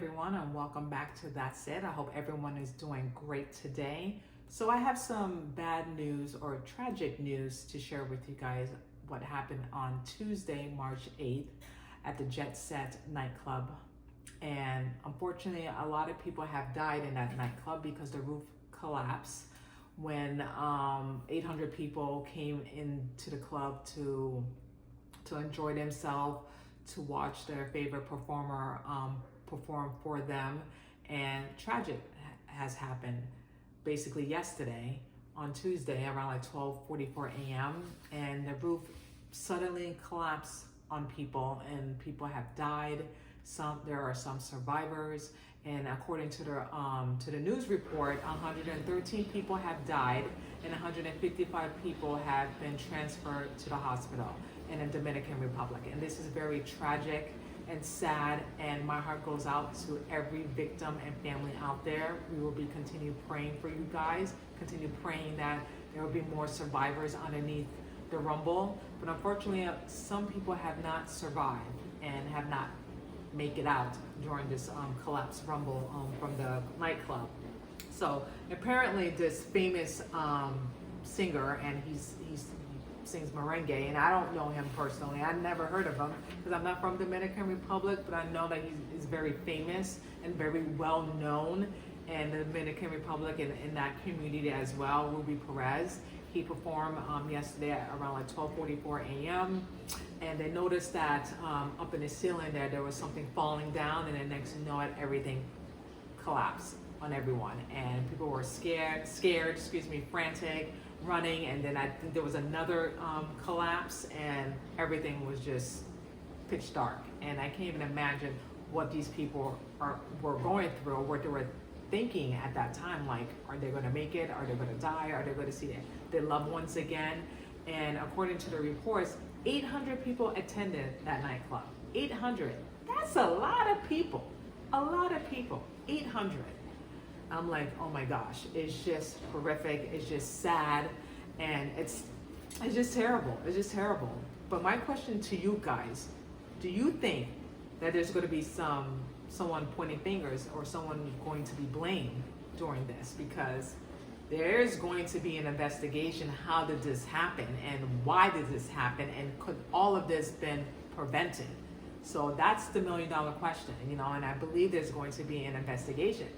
everyone, and welcome back to That's It. I hope everyone is doing great today. So I have some bad news or tragic news to share with you guys what happened on Tuesday, March 8th at the Jet Set nightclub. And unfortunately, a lot of people have died in that nightclub because the roof collapsed when 800 people came into the club to enjoy themselves, to watch their favorite performer perform for them. And tragic has happened basically yesterday on Tuesday around like 12:44 a.m. and the roof suddenly collapsed on people and people have died. There are some survivors, and according to the news report, 113 people have died and 155 people have been transferred to the hospital in the Dominican Republic. And this is very tragic and sad, and my heart goes out to every victim and family out there. We will be continue praying for you guys, continue praying that there will be more survivors underneath the rumble. But unfortunately, some people have not survived and have not make it out during this collapse rumble from the nightclub. So apparently this famous singer, and he sings merengue, and I don't know him personally. I never heard of him because I'm not from Dominican Republic, but I know that he's very famous and very well known in the Dominican Republic and in that community as well. Ruby Perez, he performed yesterday at around like 12:44 a.m. and they noticed that up in the ceiling there was something falling down, and then next thing you know it, everything collapsed on everyone, and people were scared, frantic, running, and then I think there was another collapse, and everything was just pitch dark. And I can't even imagine what these people were going through, or what they were thinking at that time. Like, are they going to make it? Are they going to die? Are they going to see their loved ones again? And according to the reports, 800 people attended that nightclub. 800. That's a lot of people. A lot of people. 800. I'm like, oh my gosh, it's just horrific. It's just sad, and it's just terrible. It's just terrible. But my question to you guys, do you think that there's going to be someone pointing fingers or someone going to be blamed during this? Because there's going to be an investigation. How did this happen, and why did this happen, and could all of this been prevented? So that's the $1 million question, and I believe there's going to be an investigation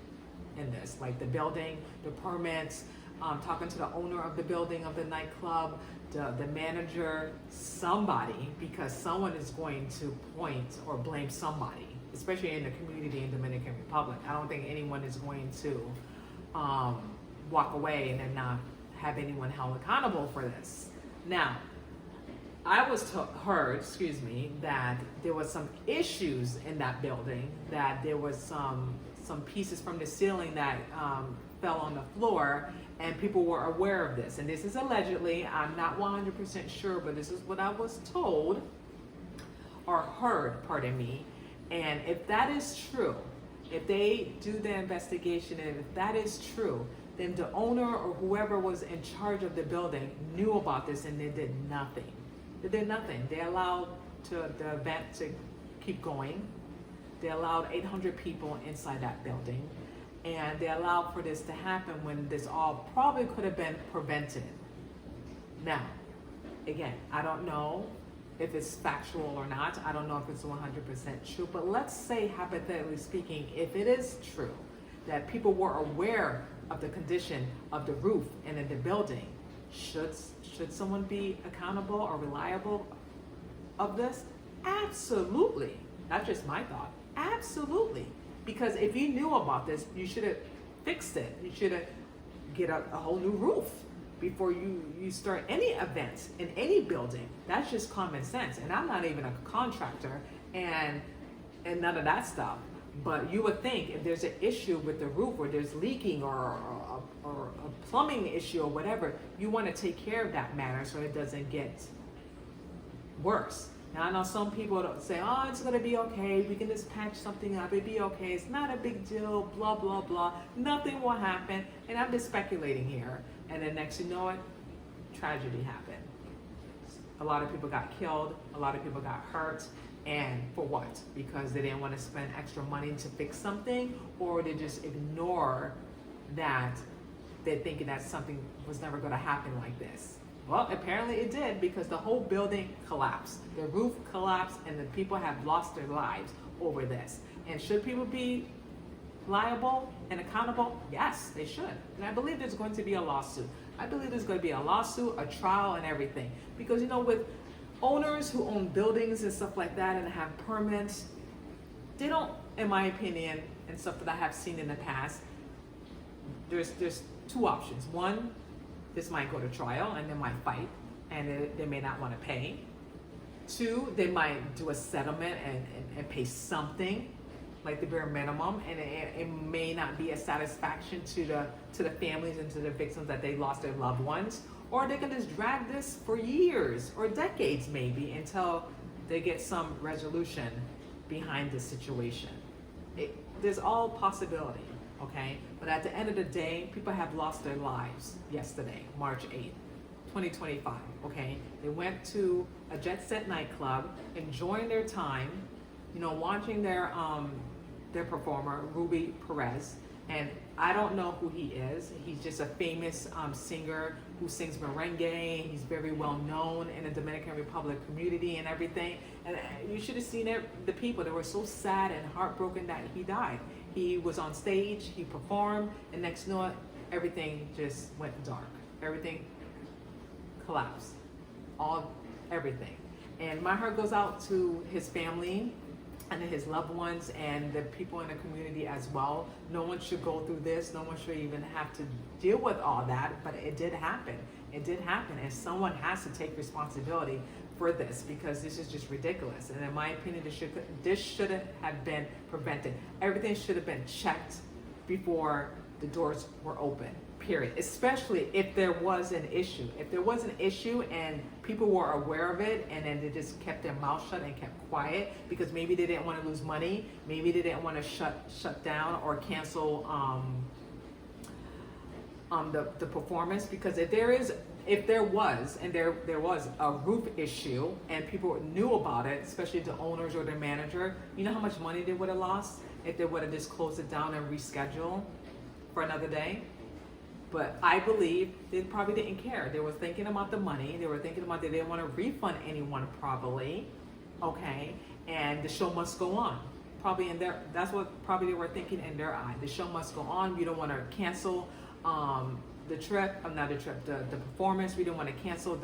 in this, like the building, the permits, talking to the owner of the building, of the nightclub, the manager, somebody, because someone is going to point or blame somebody, especially in the community in Dominican Republic. I don't think anyone is going to walk away and then not have anyone held accountable for this. Now, I was heard, that there was some issues in that building, that there was some pieces from the ceiling that fell on the floor, and people were aware of this. And this is allegedly, I'm not 100% sure, but this is what I was told or heard, pardon me. And if that is true, if they do the investigation, and if that is true, then the owner or whoever was in charge of the building knew about this, and they did nothing. They did nothing. They allowed the event to keep going. They allowed 800 people inside that building, and they allowed for this to happen when this all probably could have been prevented. Now, again, I don't know if it's factual or not. I don't know if it's 100% true, but let's say, hypothetically speaking, if it is true that people were aware of the condition of the roof and in the building, should someone be accountable or reliable of this? Absolutely. That's just my thought. Absolutely. Because if you knew about this, you should have fixed it. You should have get a whole new roof before you start any events in any building. That's just common sense. And I'm not even a contractor and none of that stuff. But you would think if there's an issue with the roof, or there's leaking, or a plumbing issue or whatever, you want to take care of that matter so it doesn't get worse. Now, I know some people don't say, oh, it's going to be okay. We can just patch something up. It'll be okay. It's not a big deal, blah, blah, blah. Nothing will happen. And I'm just speculating here. And then next you know it, tragedy happened. A lot of people got killed. A lot of people got hurt. And for what? Because they didn't want to spend extra money to fix something, or they just ignore that they're thinking that something was never going to happen like this. Well, apparently it did, because the whole building collapsed. The roof collapsed and the people have lost their lives over this. And should people be liable and accountable? Yes, they should. And I believe there's going to be a lawsuit. I believe there's going to be a lawsuit, a trial, and everything. Because, with owners who own buildings and stuff like that and have permits, they don't, in my opinion, and stuff that I have seen in the past, there's two options. One, this might go to trial and they might fight and they may not want to pay. Two, they might do a settlement and pay something, like the bare minimum, and it may not be a satisfaction to the families and to the victims that they lost their loved ones. Or they can just drag this for years or decades maybe until they get some resolution behind the situation. There's all possibility, okay? But at the end of the day, people have lost their lives yesterday, March 8th, 2025, okay? They went to a Jet Set nightclub, enjoying their time, watching their performer, Ruby Perez. And I don't know who he is. He's just a famous singer who sings merengue. He's very well known in the Dominican Republic community and everything. And you should have seen it. The people, they were so sad and heartbroken that he died. He was on stage, he performed, and next note, everything just went dark. Everything collapsed. Everything. And my heart goes out to his family and his loved ones and the people in the community as well. No one should go through this. No one should even have to deal with all that, but it did happen. It did happen, and someone has to take responsibility for this, because this is just ridiculous. And in my opinion, this shouldn't have been prevented. Everything should have been checked before the doors were open, period. Especially if there was an issue. If there was an issue and people were aware of it, and then they just kept their mouth shut and kept quiet because maybe they didn't want to lose money, maybe they didn't want to shut down or cancel the performance. Because if there was a roof issue and people knew about it, especially the owners or the manager, you know how much money they would have lost if they would have just closed it down and rescheduled for another day? But I believe they probably didn't care. They were thinking about the money. They were thinking about they didn't want to refund anyone probably, okay? And the show must go on. Probably that's what probably they were thinking in their eye. The show must go on. We don't want to cancel the performance. We don't want to cancel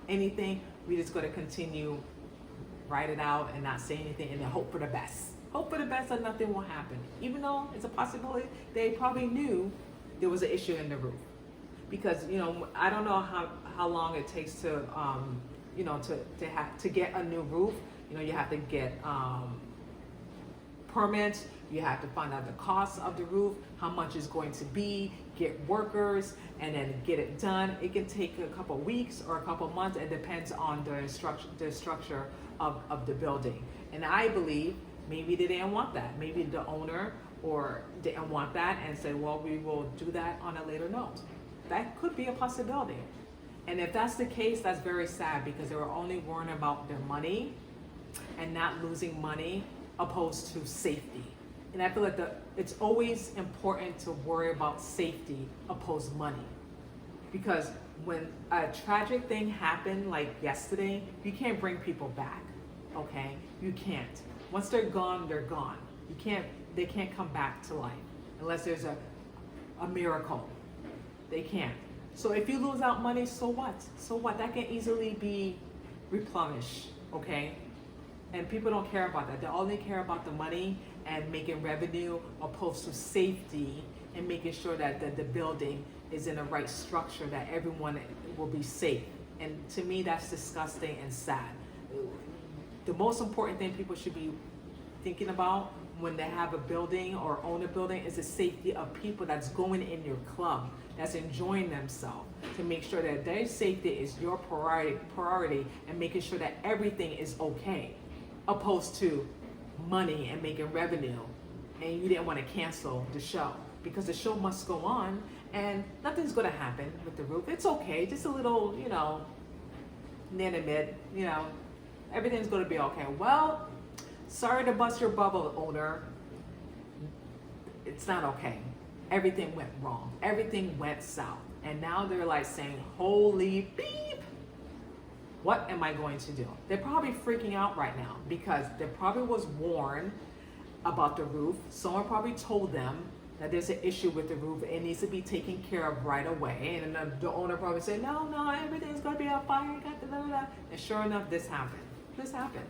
anything. We just got to continue, write it out and not say anything, and then hope for the best. Hope for the best that nothing will happen. Even though it's a possibility, they probably knew there was an issue in the roof. Because, I don't know how long it takes to get a new roof. You have to get permits. You have to find out the cost of the roof, how much it's going to be, get workers, and then get it done. It can take a couple weeks or a couple months. It depends on the structure of the building. And I believe maybe they didn't want that. Maybe the owner or didn't want that and said, well, we will do that on a later note. That could be a possibility. And if that's the case, that's very sad, because they were only worrying about their money and not losing money opposed to safety. And I feel like it's always important to worry about safety opposed to money. Because when a tragic thing happened like yesterday, you can't bring people back, okay? You can't. Once they're gone, they're gone. They can't come back to life unless there's a miracle. They can't. So if you lose out money, so what? So what? That can easily be replenished, okay? And people don't care about that. They only care about the money and making revenue opposed to safety and making sure that the building is in the right structure, that everyone will be safe. And to me, that's disgusting and sad. The most important thing people should be thinking about when they have a building or own a building is the safety of people that's going in your club, that's enjoying themselves, to make sure that their safety is your priority and making sure that everything is okay, opposed to money and making revenue, and you didn't want to cancel the show, because the show must go on and nothing's going to happen with the roof. It's okay, just a little, near the mid, everything's going to be okay. Well, Sorry to bust your bubble, owner. It's not okay. Everything went wrong. Everything went south. And now they're like saying, holy beep. What am I going to do? They're probably freaking out right now because they probably was warned about the roof. Someone probably told them that there's an issue with the roof. It needs to be taken care of right away. And then the owner probably said, no, everything's going to be on fire. And sure enough, this happened. This happened.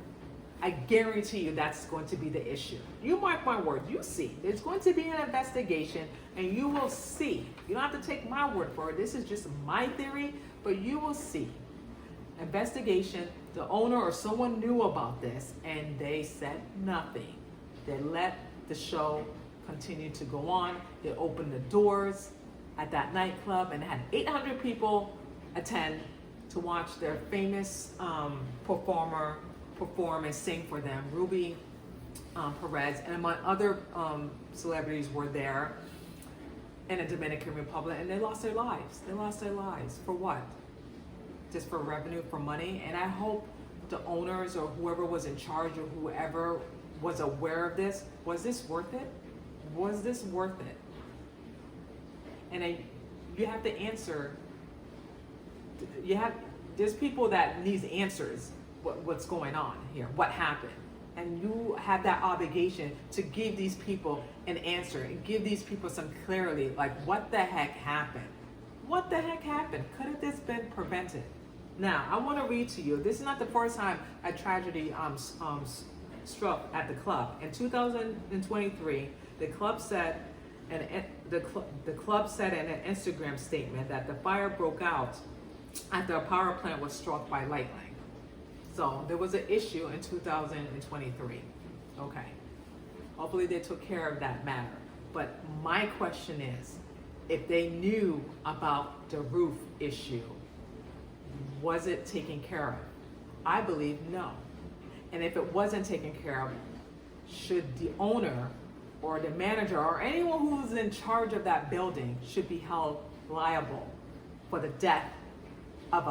I guarantee you that's going to be the issue. You mark my word, you see. There's going to be an investigation and you will see. You don't have to take my word for it. This is just my theory, but you will see. Investigation, the owner or someone knew about this and they said nothing. They let the show continue to go on. They opened the doors at that nightclub and had 800 people attend to watch their famous performer perform and sing for them. Ruby Perez and among other celebrities were there in the Dominican Republic, and they lost their lives. They lost their lives for what? Just for revenue, for money. And I hope the owners or whoever was in charge or whoever was aware of this. Was this worth it? Was this worth it? And you have to answer. There's people that needs answers. What's going on here? What happened? And you have that obligation to give these people an answer and give these people some clarity, like what the heck happened? What the heck happened? Could have this been prevented? Now, I want to read to you. This is not the first time a tragedy struck at the club. In 2023, the club said, and the club said in an Instagram statement that the fire broke out after a power plant was struck by lightning. So there was an issue in 2023. Okay. Hopefully they took care of that matter. But my question is, if they knew about the roof issue, was it taken care of? I believe no. And if it wasn't taken care of, should the owner or the manager or anyone who's in charge of that building should be held liable for the death of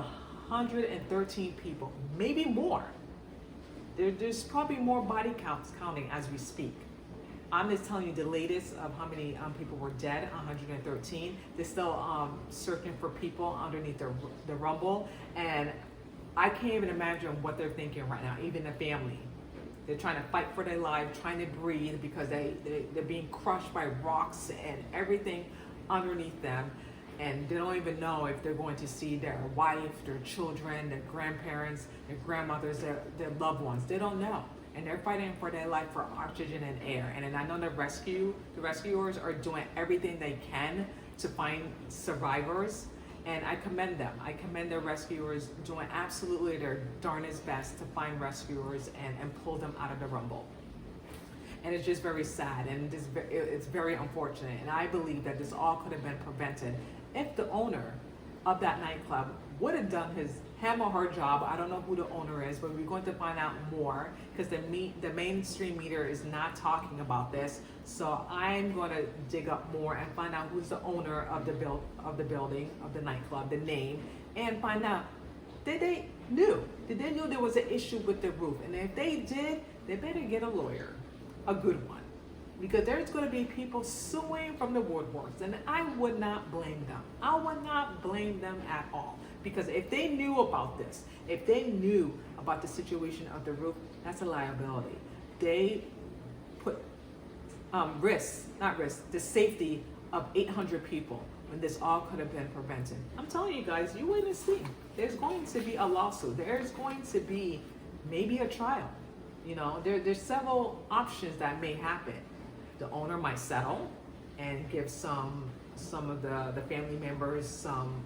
113 people, maybe more. There's probably more body counts counting as we speak. I'm just telling you the latest of how many people were dead, 113. They're still searching for people underneath the rubble. And I can't even imagine what they're thinking right now, even the family. They're trying to fight for their life, trying to breathe because they're being crushed by rocks and everything underneath them. And they don't even know if they're going to see their wife, their children, their grandparents, their grandmothers, their loved ones. They don't know. And they're fighting for their life for oxygen and air. And then I know the rescuers are doing everything they can to find survivors. And I commend them. I commend the rescuers doing absolutely their darnest best to find rescuers and pull them out of the rumble. And it's just very sad and it's very unfortunate. And I believe that this all could have been prevented if the owner of that nightclub would have done him or her job. I don't know who the owner is, but we're going to find out more because the mainstream media is not talking about this. So I'm going to dig up more and find out who's the owner of the building, of the nightclub, the name, and find out did they know there was an issue with the roof. And if they did, they better get a lawyer, a good one. Because there's going to be people suing from the woodworks, and I would not blame them. I would not blame them at all. Because if they knew about this, if they knew about the situation of the roof, that's a liability. They put the safety of 800 people when this all could have been prevented. I'm telling you guys, you wait and see. There's going to be a lawsuit. There's going to be maybe a trial. You know, there's several options that may happen. The owner might settle and give some of the family members some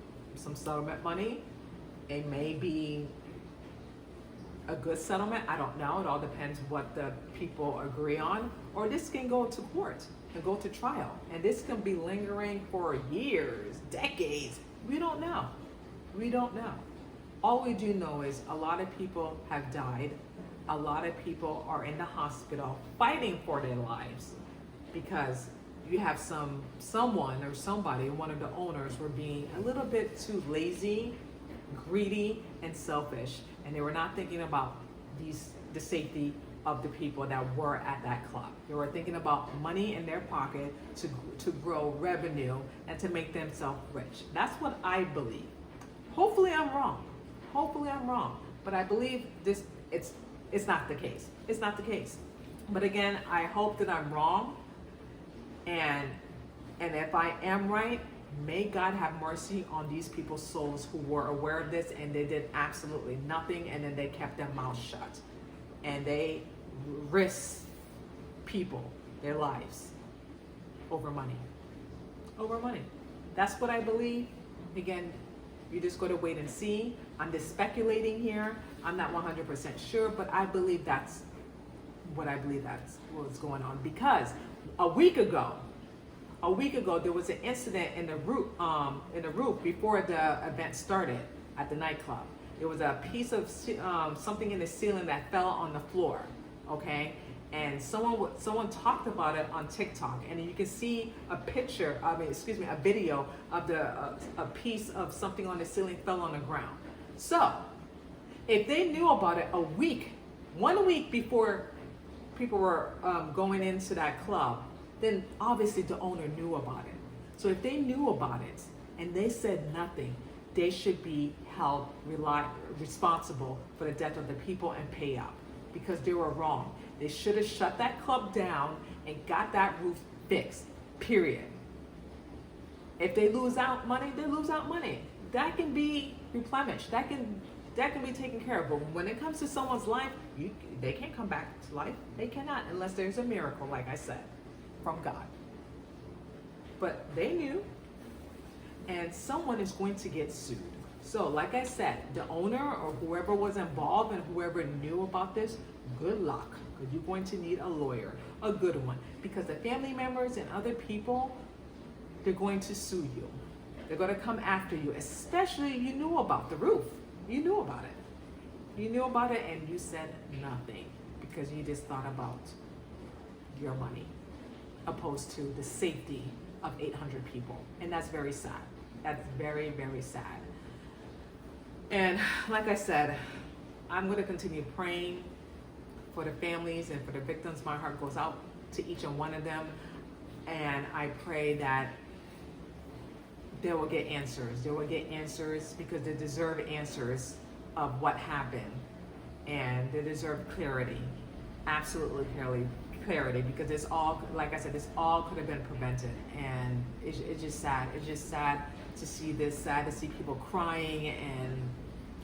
settlement money. It may be a good settlement. I don't know. It all depends what the people agree on. Or this can go to court and go to trial. And this can be lingering for years, decades. We don't know. We don't know. All we do know is a lot of people have died. A lot of people are in the hospital fighting for their lives because you have someone or somebody, one of the owners were being a little bit too lazy, greedy, and selfish. And they were not thinking about the safety of the people that were at that club. They were thinking about money in their pocket to grow revenue and to make themselves rich. That's what I believe. Hopefully I'm wrong. Hopefully I'm wrong. But I believe this it's not the case. It's not the case. But again, I hope that I'm wrong. And if I am right, may God have mercy on these people's souls who were aware of this and they did absolutely nothing, and then they kept their mouths shut. And they risked people, their lives, over money. Over money. That's what I believe. Again, you just got to wait and see. I'm just speculating here. I'm not 100% sure, but I believe that's what's going on. Because a week ago, there was an incident in the roof before the event started at the nightclub. There was a piece of something in the ceiling that fell on the floor, okay? And someone talked about it on TikTok, and you can see a video of a piece of something on the ceiling fell on the ground. So, if they knew about it 1 week before people were going into that club, then obviously the owner knew about it. So if they knew about it and they said nothing, they should be held responsible for the death of the people and pay up, because they were wrong. They should have shut that club down and got that roof fixed, period. If they lose out money, they lose out money. That can be replenished. That can be taken care of. But when it comes to someone's life, they can't come back to life. They cannot, unless there's a miracle, like I said, from God. But they knew, and someone is going to get sued. So like I said, the owner or whoever was involved and whoever knew about this, good luck, because you're going to need a lawyer, a good one, because the family members and other people, they're going to sue you. They're going to come after you, especially you knew about the roof. You knew about it. You knew about it and you said nothing because you just thought about your money opposed to the safety of 800 people. And that's very sad. That's very, very sad. And like I said, I'm going to continue praying for the families and for the victims. My heart goes out to each and one of them. And I pray that they will get answers. They will get answers because they deserve answers of what happened. And they deserve clarity. Absolutely clarity, because it's all, like I said, this all could have been prevented. And it's just sad. It's just sad to see this, sad to see people crying and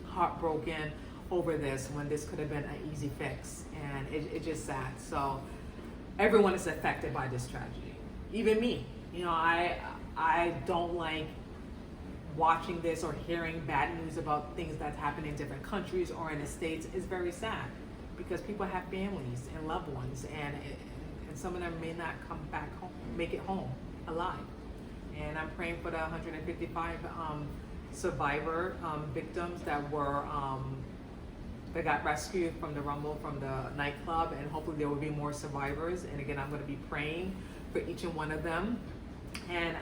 heartbroken over this when this could have been an easy fix. And it's just sad. So everyone is affected by this tragedy. Even me. You know, I don't like watching this or hearing bad news about things that happen in different countries or in the States. It's very sad because people have families and loved ones, and some of them may not come back home, make it home alive. And I'm praying for the 155 survivor victims that got rescued from the rubble from the nightclub, and hopefully there will be more survivors. And again, I'm going to be praying for each and one of them. And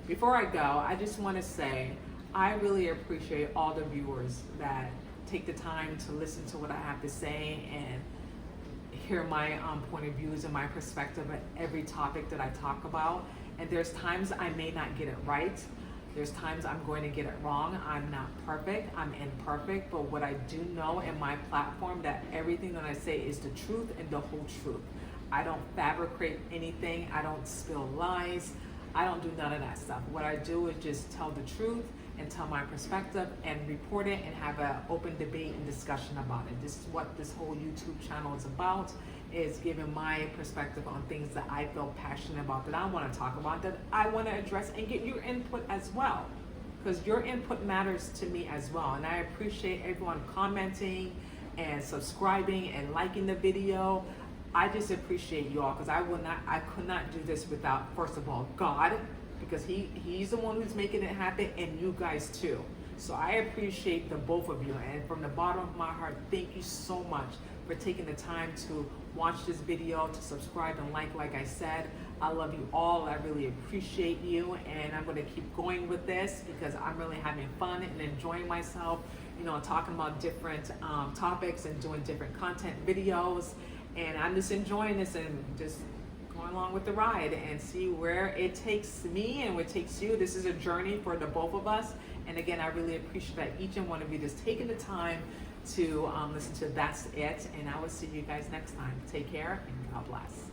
before I go, I just want to say I really appreciate all the viewers that take the time to listen to what I have to say and hear my point of views and my perspective at every topic that I talk about. And there's times I may not get it right. There's times I'm going to get it wrong. I'm not perfect. I'm imperfect. But what I do know in my platform, that everything that I say is the truth and the whole truth. I don't fabricate anything. I don't spill lies. I don't do none of that stuff. What I do is just tell the truth and tell my perspective and report it and have an open debate and discussion about it. This is what this whole YouTube channel is about, is giving my perspective on things that I feel passionate about, that I want to talk about, that I want to address, and get your input as well. Because your input matters to me as well. And I appreciate everyone commenting and subscribing and liking the video. I just appreciate y'all, because I could not do this without, first of all, God, because he's the one who's making it happen, and you guys too. So I appreciate the both of you, and from the bottom of my heart, thank you so much for taking the time to watch this video, to subscribe and like I said. I love you all. I really appreciate you, and I'm going to keep going with this because I'm really having fun and enjoying myself, you know, talking about different topics and doing different content videos. And I'm just enjoying this and just going along with the ride and see where it takes me and where it takes you. This is a journey for the both of us. And again, I really appreciate that each and one of you just taking the time to listen to That's It. And I will see you guys next time. Take care and God bless.